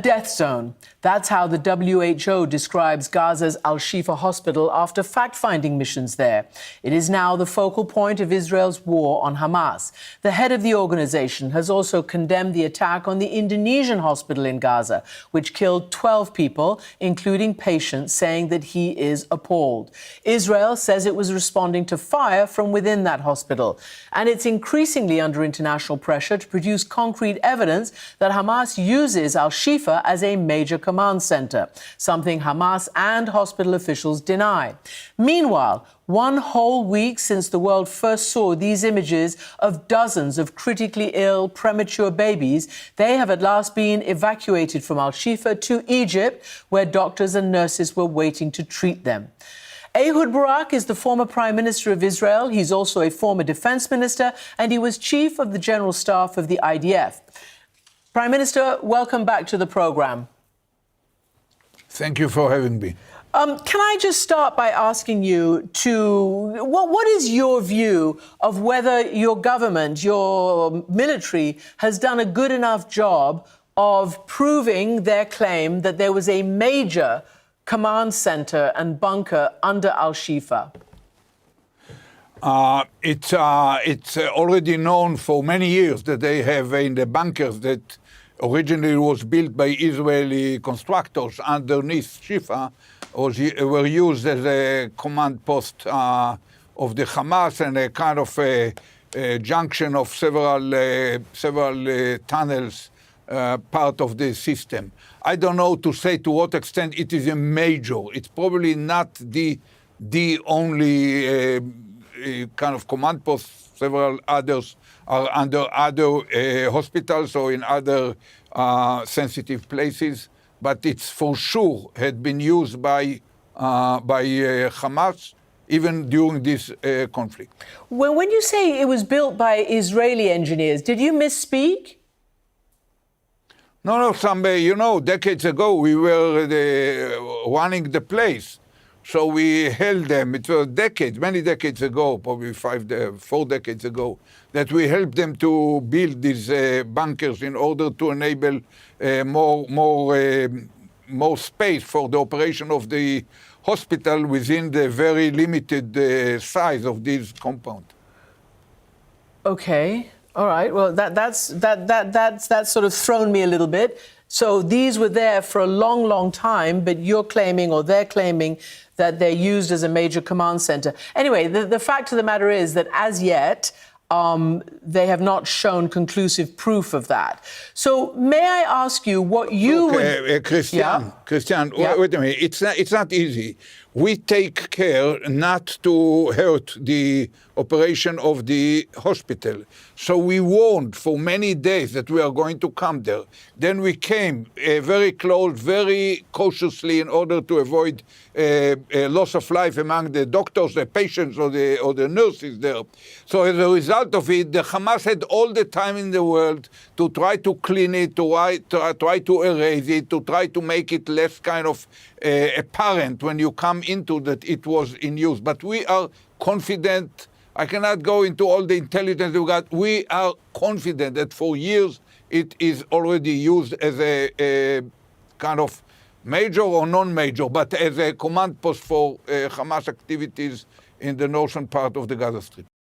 death zone. That's how the WHO describes Gaza's Al-Shifa hospital after fact-finding missions there. It is now the focal point of Israel's war on Hamas. The head of the organization has also condemned the attack on the Indonesian hospital in Gaza, which killed 12 people, including patients, saying that he is appalled. Israel says it was responding to fire from within that hospital, and it's increasingly under international pressure to produce concrete evidence that Hamas uses Al-Shifa as a major command center, something Hamas and hospital officials deny. Meanwhile, one whole week since the world first saw these images of dozens of critically ill, premature babies, they have at last been evacuated from Al-Shifa to Egypt, where doctors and nurses were waiting to treat them. Ehud Barak is the former Prime Minister of Israel. He's also a former defense minister, and he was chief of the general staff of the IDF. Prime Minister, welcome back to the program. Thank you for having me. Can I just start by asking you what is your view of whether your government, your military, has done a good enough job of proving their claim that there was a major command center and bunker under Al-Shifa? It's already known for many years that they have in the bunkers that originally was built by Israeli constructors underneath Shifa were used as a command post of the Hamas and a kind of a junction of several tunnels, part of the system. I don't know to say to what extent it is a major. It's probably not the only kind of command post. Several others are under other hospitals or in other sensitive places, but it's for sure had been used by Hamas even during this conflict. Well, when you say it was built by Israeli engineers, did you misspeak? No, decades ago we were running the place. So we held them. It was many decades ago, probably 4 decades ago, that we helped them to build these bunkers in order to enable more space for the operation of the hospital within the very limited size of this compound. Okay, all right. Well, that's sort of thrown me a little bit. So these were there for a long, long time, but you're claiming, or they're claiming, that they're used as a major command center. Anyway, the fact of the matter is that as yet, they have not shown conclusive proof of that. So may I ask you what you would... Christiane, wait a minute. It's not easy. We take care not to hurt the operation of the hospital. So we warned for many days that we are going to come there. Then we came very close, very cautiously in order to avoid a loss of life among the doctors, the patients, or the nurses there. So as a result of it, the Hamas had all the time in the world to try to clean it, to try to erase it, to try to make it less kind of apparent when you come into that it was in use. But we are confident. I cannot go into all the intelligence we got. We are confident that for years it is already used as a kind of major or non-major, but as a command post for Hamas activities in the northern part of the Gaza Strip.